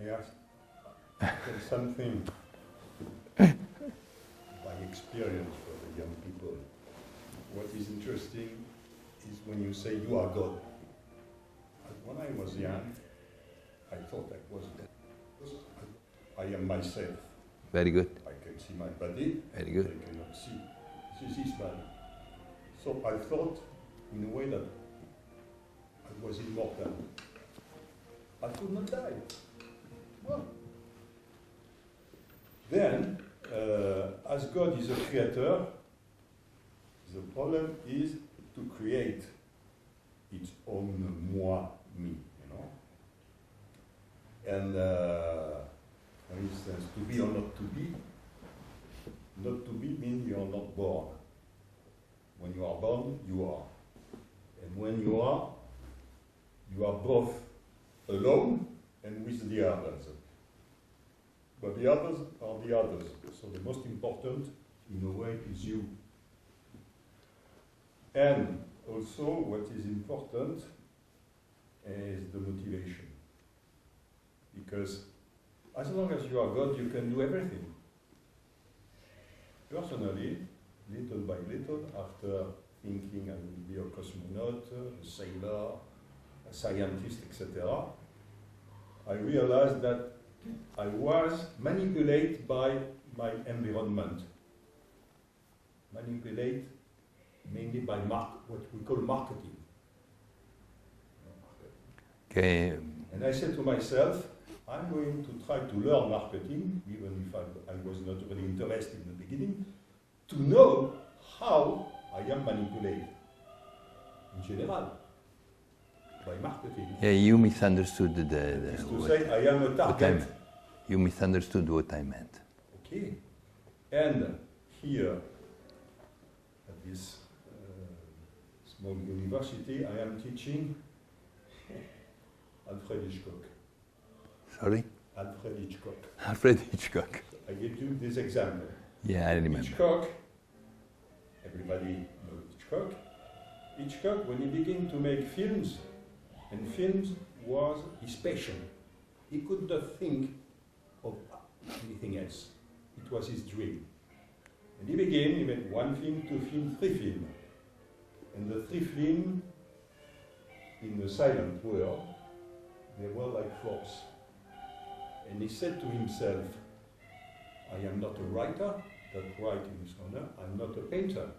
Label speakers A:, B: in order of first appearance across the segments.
A: Yes. There's something by experience for the young people. What is interesting is when you say you are God. When I was young, I thought I was God. I am myself.
B: Very good.
A: I can see my body.
B: Very good.
A: I cannot see. This is body. So I thought, in a way, that I was immortal. I could not die. Well, then, as God is a creator, the problem is to create its own moi, me, you know. And for instance, to be or not to be means you are not born. When you are born, you are. And when you are both alone and with the others. But the others are the others. So the most important, in a way, is you. And also, what is important is the motivation. Because as long as you are God, you can do everything. Personally, little by little, after thinking I will be a cosmonaut, a sailor, a scientist, etc., I realized that I was manipulated by my environment. Manipulated mainly by what we call marketing.
B: Okay.
A: And I said to myself, I'm going to try to learn marketing, even if I was not really interested in the beginning, to know how I am manipulated, in general, by marketing.
B: Yeah, you misunderstood
A: That is to say, I am a target.
B: You misunderstood what I meant.
A: Okay. And here, at this small university, I am teaching Alfred Hitchcock.
B: Sorry?
A: Alfred Hitchcock.
B: Alfred Hitchcock.
A: I give you this example.
B: Yeah, I remember.
A: Hitchcock, everybody knows Hitchcock. Hitchcock, when he began to make films, and films was his passion. He could not think of anything else. It was his dream. And he made 1 film, 2 films, 3 films. And the 3 films, in the silent world, they were like floors. And he said to himself, I am not a writer, that right in his honor, I'm not a painter.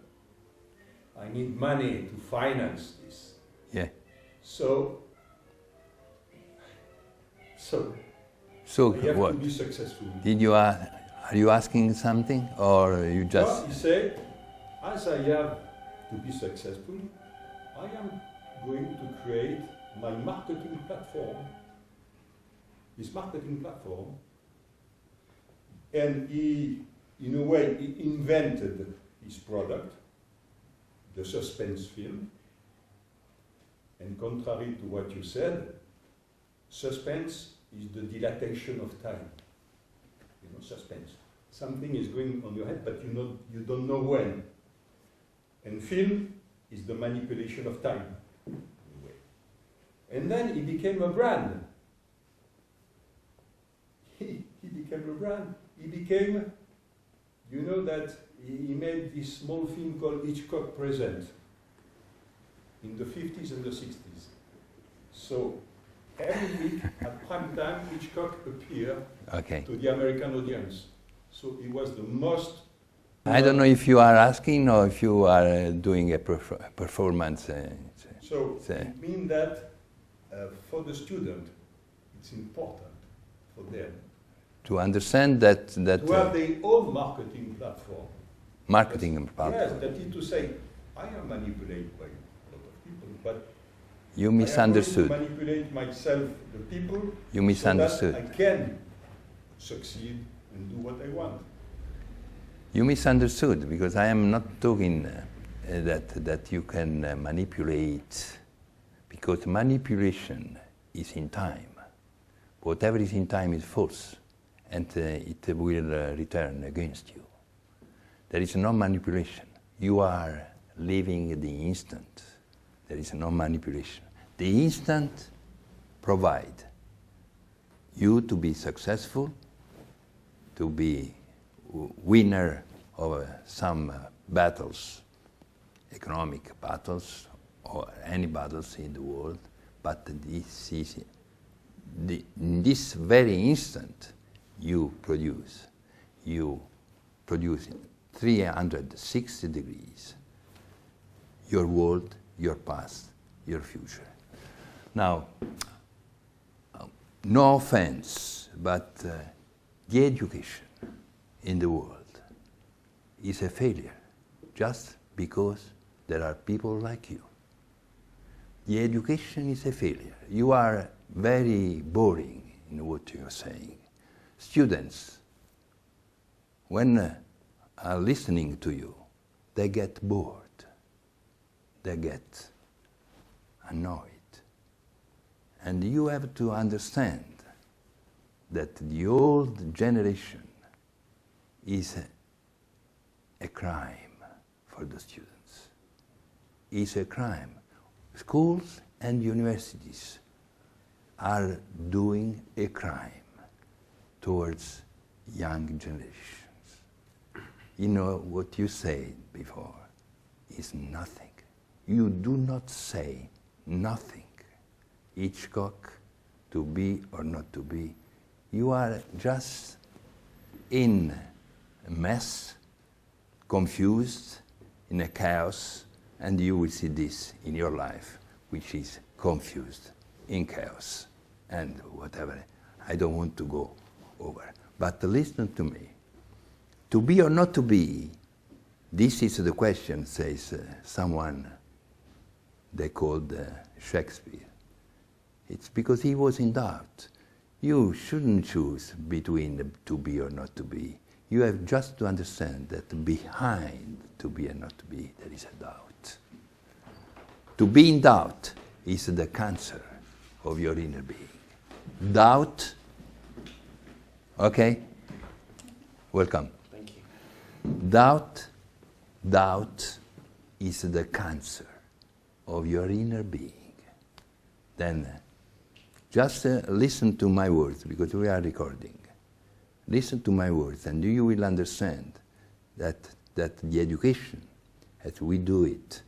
A: I need money to finance this.
B: Yeah.
A: So I have
B: what?
A: to be successful.
B: Are you asking something, or you just?
A: Well, he said, as I have to be successful, I am going to create my marketing platform. This marketing platform, and he, in a way, he invented his product, the suspense film. And contrary to what you said, suspense is the dilatation of time. You know, suspense. Something is going on your head, but you don't know when. And film is the manipulation of time. And then he became a brand. He became a brand. He became, you know that he made this small film called Hitchcock Present in the 50s and the 60s. So every week at prime time, Hitchcock appeared to the American audience. So he was the most...
B: I don't know if you are asking or if you are doing a performance.
A: So it means that for the student, it's important for them
B: to understand that
A: to have their own marketing platform.
B: Marketing platform.
A: Yes, that is to say, I am manipulated by a lot of people, but
B: you misunderstood.
A: I am going to manipulate myself, the people,
B: you misunderstood.
A: So that I can succeed and do what I want.
B: You misunderstood, because I am not talking that you can manipulate, because manipulation is in time. Whatever is in time is false, and it will return against you. There is no manipulation. You are living the instant. There is no manipulation. The instant provide. you to be successful, to be winner of some battles, economic battles, or any battles in the world, but this is in this very instant you produce in 360 degrees your world, your past, your future. Now, no offense, but the education in the world is a failure just because there are people like you. The education is a failure. You are very boring in what you are saying. Students, when are listening to you, they get bored. They get annoyed. And you have to understand that the old generation is a crime for the students. It's a crime. Schools and universities are doing a crime towards young generations. You know what you said before is nothing. You do not say nothing. Hitchcock, to be or not to be, you are just in a mess, confused, in a chaos, and you will see this in your life, which is confused, in chaos, and whatever. I don't want to go over. But listen to me. To be or not to be, this is the question, says someone they called Shakespeare. It's because he was in doubt. You shouldn't choose between to be or not to be. You have just to understand that behind to be and not to be, there is a doubt. To be in doubt is the cancer of your inner being. Doubt, okay? Welcome.
C: Thank you.
B: Doubt is the cancer of your inner being. Then just listen to my words, because we are recording. Listen to my words, and you will understand that the education, as we do it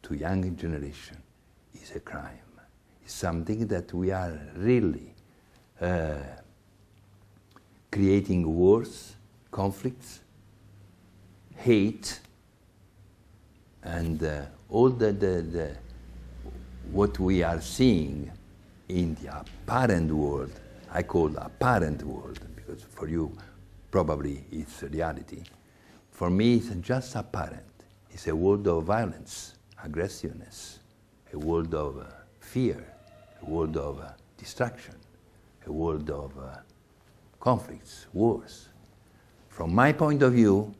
B: to young generation, is a crime. It's something that we are really creating wars, conflicts, hate, and all the what we are seeing in the apparent world. I call apparent world, because for you probably it's reality. For me it's just apparent. It's a world of violence, aggressiveness, a world of fear, a world of destruction, a world of conflicts, wars. From my point of view,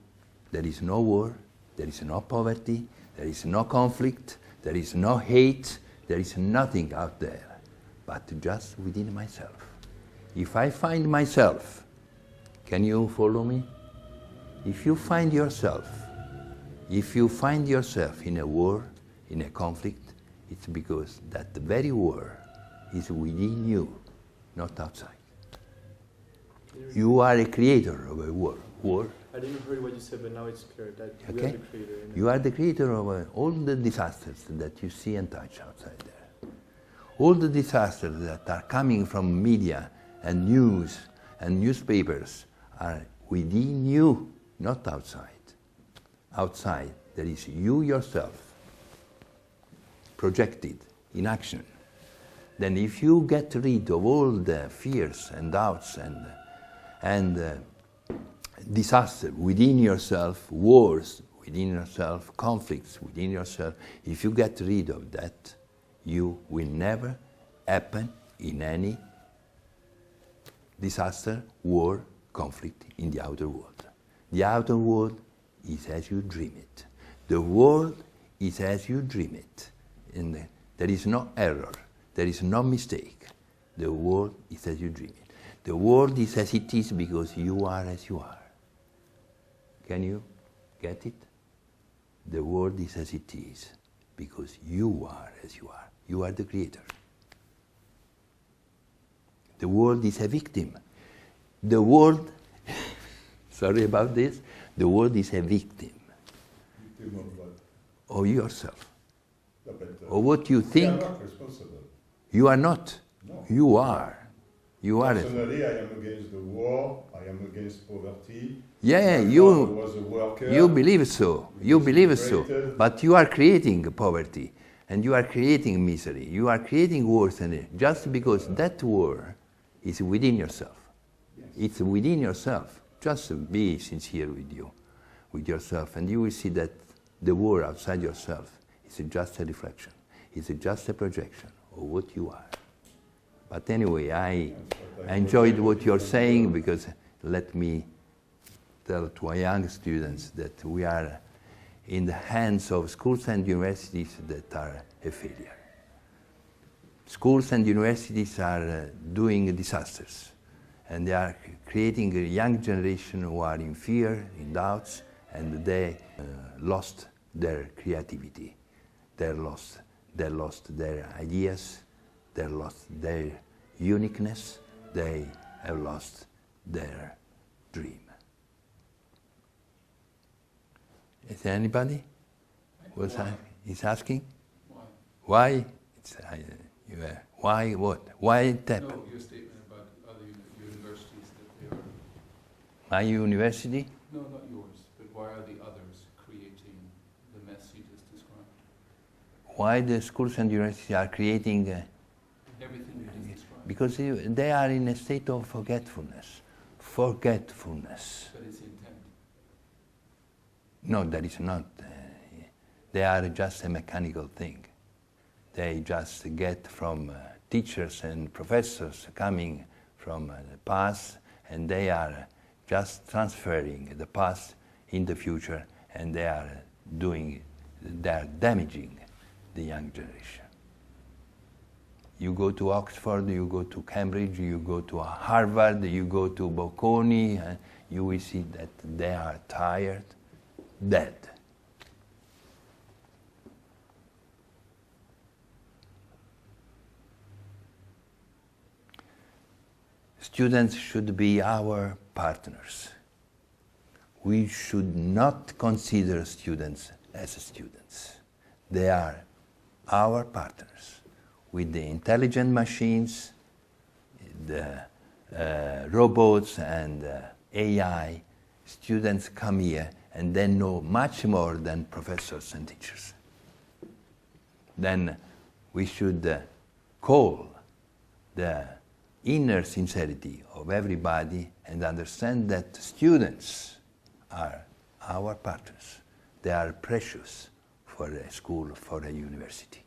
B: there is no war, there is no poverty, there is no conflict, there is no hate, there is nothing out there, but just within myself. If I find myself, can you follow me? If you find yourself in a war, in a conflict, it's because that very war is within you, not outside. You are a creator of a war.
C: I didn't hear what you said, but now it's clear that you
B: Okay.
C: are the creator.
B: You are the creator of all the disasters that you see and touch outside there. All the disasters that are coming from media and news and newspapers are within you, not outside. Outside, there is you yourself, projected in action. Then if you get rid of all the fears and doubts and disaster within yourself, wars within yourself, conflicts within yourself, if you get rid of that, you will never happen in any disaster, war, conflict in the outer world. The outer world is as you dream it. The world is as you dream it. And there is no error. There is no mistake. The world is as you dream it. The world is as it is because you are as you are. Can you get it? The world is as it is because you are as you are. You are the creator. The world is a victim. The world, sorry about this, the world is a victim.
A: Victim of what?
B: Of yourself.
A: No, but,
B: Or what you
A: we
B: think.
A: are not responsible.
B: You are not.
A: No.
B: You are. You are.
A: Personally, I am against the war. I am against poverty.
B: Yeah,
A: My
B: you.
A: father was a worker.
B: You believe so. You believe so.
A: Integrated.
B: But you are creating poverty, and you are creating misery. You are creating wars, and just because that war is within yourself.
A: Yes.
B: It's within yourself. Just be sincere with you, with yourself, and you will see that the war outside yourself is just a reflection. It's just a projection of what you are. But anyway, I enjoyed what you're saying, because let me tell to our young students that we are in the hands of schools and universities that are a failure. Schools and universities are doing disasters, and they are creating a young generation who are in fear, in doubts, and they lost their creativity. They lost their ideas, they lost their uniqueness, they have lost their dream. Is there anybody is asking?
D: Why?
B: Why? Why what? Why that?
D: No, your statement about other universities that they are.
B: My university?
D: No, not yours, but why are the others creating the mess you just described?
B: Why the schools and universities are creating?
D: Everything you just described.
B: Because they are in a state of forgetfulness. Forgetfulness.
D: But it's intent.
B: No, that is not. They are just a mechanical thing. They just get from teachers and professors coming from the past, and they are just transferring the past in the future, and they are damaging the young generation. You go to Oxford, you go to Cambridge, you go to Harvard, you go to Bocconi, and you will see that they are tired, dead. Students should be our partners. We should not consider students as students. They are our partners. With the intelligent machines, the robots and AI, students come here and they know much more than professors and teachers. Then we should call the inner sincerity of everybody and understand that students are our partners. They are precious for a school, for a university.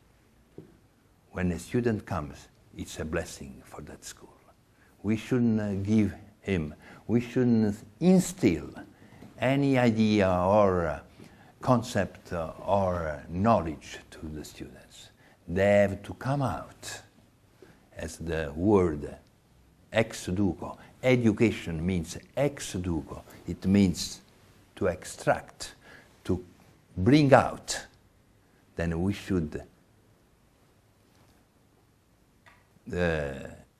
B: When a student comes, it's a blessing for that school. We shouldn't give him, we shouldn't instill any idea or concept or knowledge to the students. They have to come out, as the word ex duco. Education means ex duco. It means to extract, to bring out. Then we should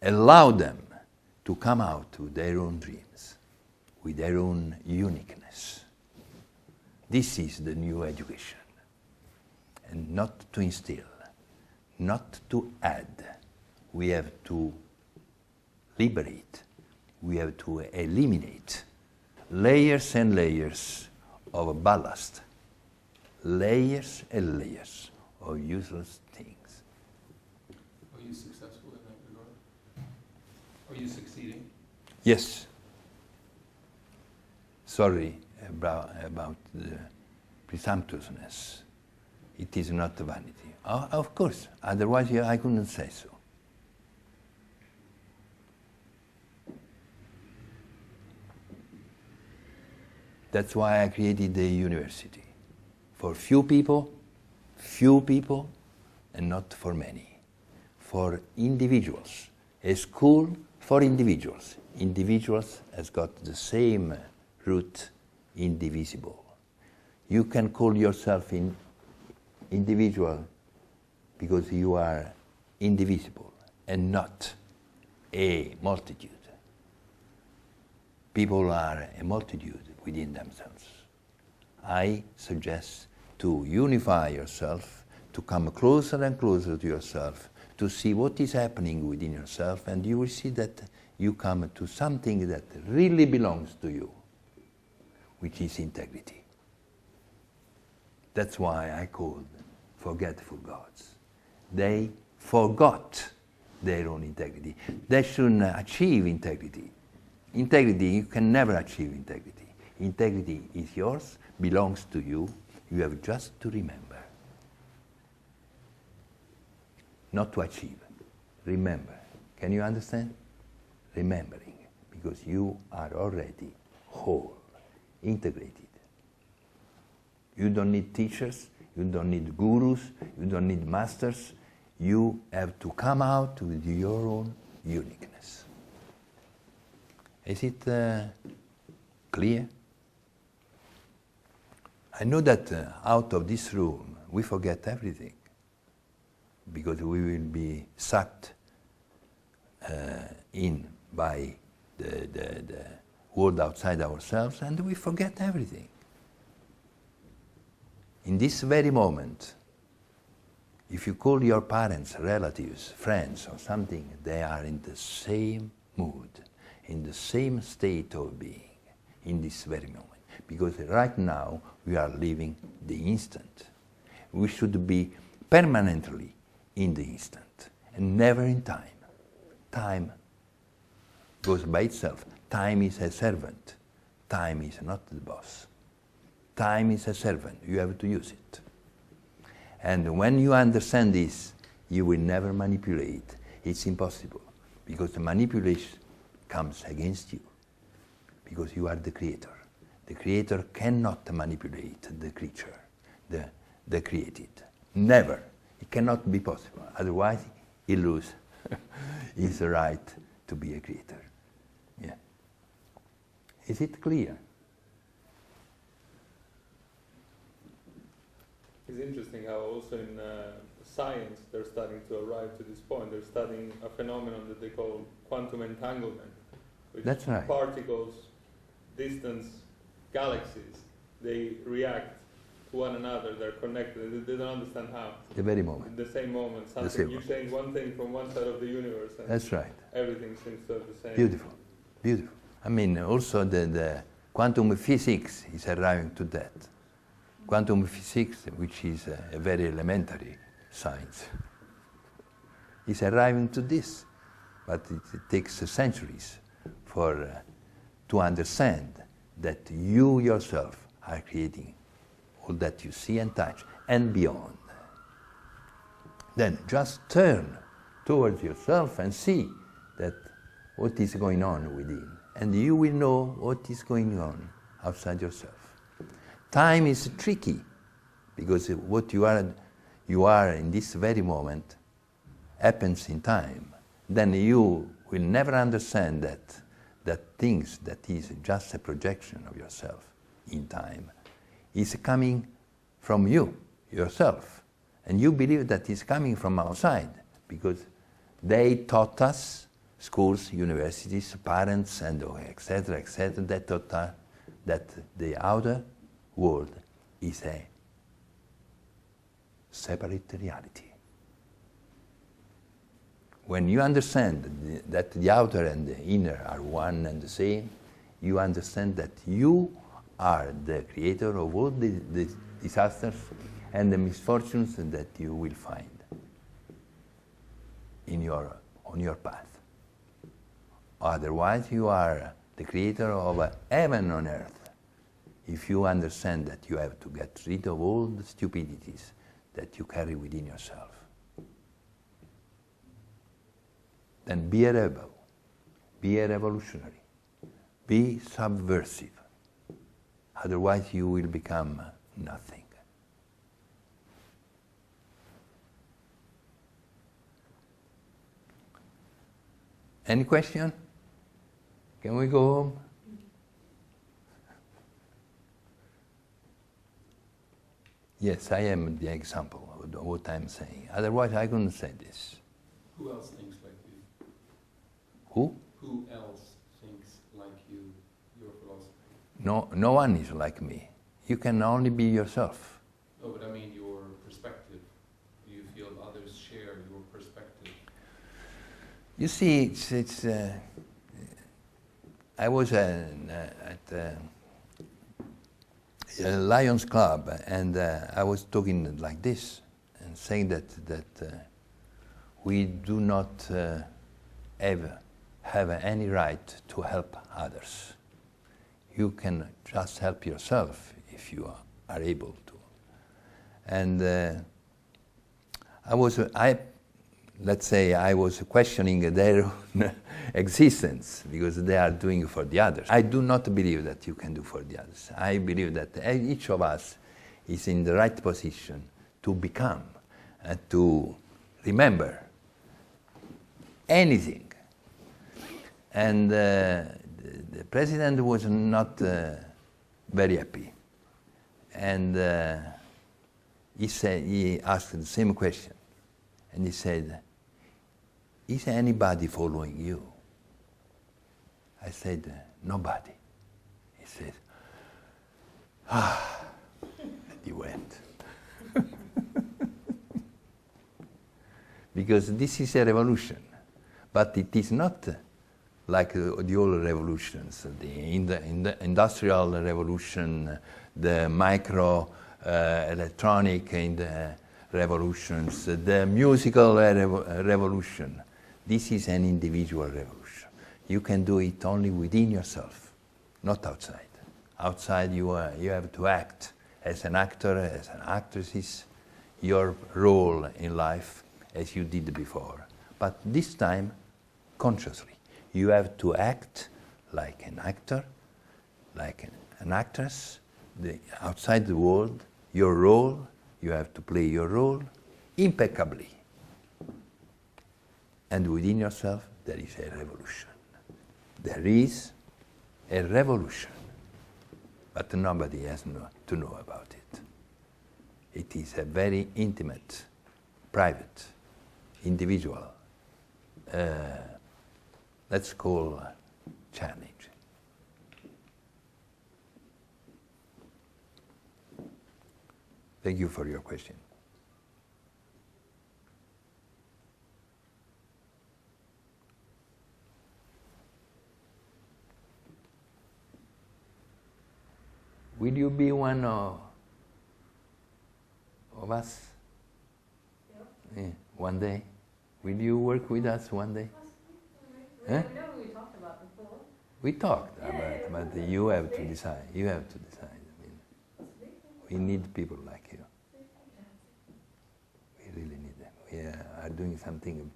B: allow them to come out with their own dreams, with their own uniqueness. This is the new education. And not to instill, not to add. We have to liberate. We have to eliminate layers and layers of ballast, layers and layers of useless things.
D: Are you successful in that regard? Are you succeeding?
B: Yes. Sorry about the presumptuousness. It is not vanity. Of course, otherwise I couldn't say so. That's why I created the university. For few people, and not for many. For individuals. A school for individuals. Individuals has got the same root, indivisible. You can call yourself individual because you are indivisible and not a multitude. People are a multitude within themselves. I suggest to unify yourself, to come closer and closer to yourself, to see what is happening within yourself, and you will see that you come to something that really belongs to you, which is integrity. That's why I called forgetful gods. They forgot their own integrity. They shouldn't achieve integrity. Integrity, you can never achieve integrity. Integrity is yours, belongs to you. You have just to remember. Not to achieve. Remember. Can you understand? Remembering. Because you are already whole, integrated. You don't need teachers, you don't need gurus, you don't need masters. You have to come out with your own uniqueness. Is it clear? I know that out of this room we forget everything because we will be sucked in by the world outside ourselves, and we forget everything. In this very moment, if you call your parents, relatives, friends or something, they are in the same mood, in the same state of being, in this very moment. Because right now we are living the instant. We should be permanently in the instant and never in time. Time goes by itself. Time is a servant. Time is not the boss. Time is a servant. You have to use it. And when you understand this, you will never manipulate. It's impossible, because the manipulation comes against you, because you are the creator. The creator cannot manipulate the creature, the created. Never. It cannot be possible. Otherwise, he loses his right to be a creator. Yeah. Is it clear?
D: It's interesting how also in science they're starting to arrive to this point. They're studying a phenomenon that they call quantum entanglement, which
B: That's right.
D: particles, distance, galaxies, they react to one another, they're connected, they don't understand how.
B: The very moment.
D: In the same moment,
B: The
D: something,
B: same
D: you
B: moment.
D: change one thing from one side of the universe and
B: That's right.
D: everything seems to have the same.
B: Beautiful. Beautiful. I mean, also the quantum physics is arriving to that. Quantum physics, which is a very elementary science, is arriving to this, but it takes centuries to understand that you yourself are creating all that you see and touch and beyond. Then just turn towards yourself and see that what is going on within, and you will know what is going on outside yourself. Time is tricky, because what you are in this very moment happens in time. Then you will never understand that things that is just a projection of yourself in time is coming from you, yourself. And you believe that it's coming from outside, because they taught us, schools, universities, parents, and etc., they taught us that the outer world is a separate reality. When you understand that the outer and the inner are one and the same, you understand that you are the creator of all the disasters and the misfortunes that you will find on your path. Otherwise, you are the creator of heaven on earth. If you understand that you have to get rid of all the stupidities that you carry within yourself, then be a rebel, be a revolutionary, be subversive. Otherwise you will become nothing. Any question? Can we go home? Yes, I am the example of what I'm saying. Otherwise I couldn't say this.
D: Who else thinks like you?
B: Who?
E: Who else thinks like you, your philosophy?
B: No one is like me. You can only be yourself.
E: No, but I mean your perspective. Do you feel others share your perspective?
B: You see, I was at a Lions Club, and I was talking like this, and saying that we do not ever have any right to help others. You can just help yourself if you are able to. And let's say I was questioning their own existence because they are doing it for the others. I do not believe that you can do for the others. I believe that each of us is in the right position to become and to remember anything. And the president was not very happy. And he asked the same question. And he said, "Is anybody following you?" I said, "Nobody." He said, "Ah," and he went. Because this is a revolution, but it is not like the old revolutions, the industrial revolution, the micro electronic revolutions, the musical revolution. This is an individual revolution. You can do it only within yourself, not outside. Outside you have to act as an actor, as an actress, your role in life as you did before. But this time, consciously. You have to act like an actor, like an actress, outside the world, your role. You have to play your role impeccably. And within yourself, there is a revolution. There is a revolution. But nobody has to know about it. It is a very intimate, private, individual, let's call challenge. Thank you for your question. Will you be one of us? Yeah, one day? Will you work with us one day?
F: We know we talked about before.
B: We talked about, but you have to decide. You have to decide. I mean, we need people like you. We really need them. We are doing something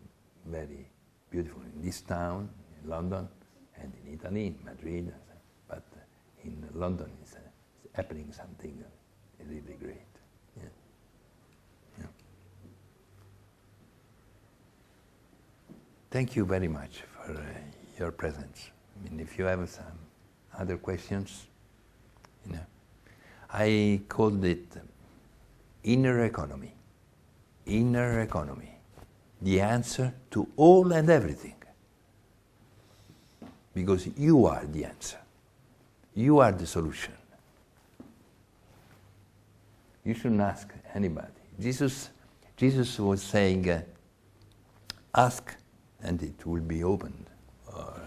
B: very beautiful in this town, in London, and in Italy, in Madrid. But in London, it's happening something really great. Yeah. Yeah. Thank you very much for your presence. I mean, if you have some other questions, I called it inner economy. Inner economy, the answer to all and everything. Because you are the answer. You are the solution. You shouldn't ask anybody. Jesus was saying, ask and it will be opened, or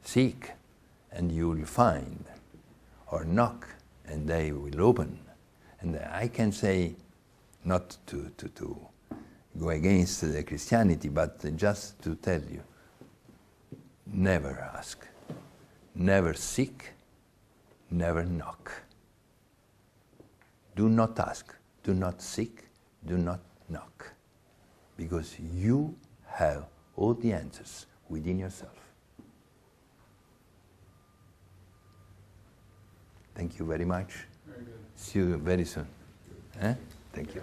B: seek and you will find, or knock and they will open. And I can say, not to go against the Christianity, but just to tell you, never ask, never seek, never knock. Do not ask, do not seek, do not knock, because you have all the answers within yourself. Thank you very much.
E: Very good.
B: See you very soon. Thank you.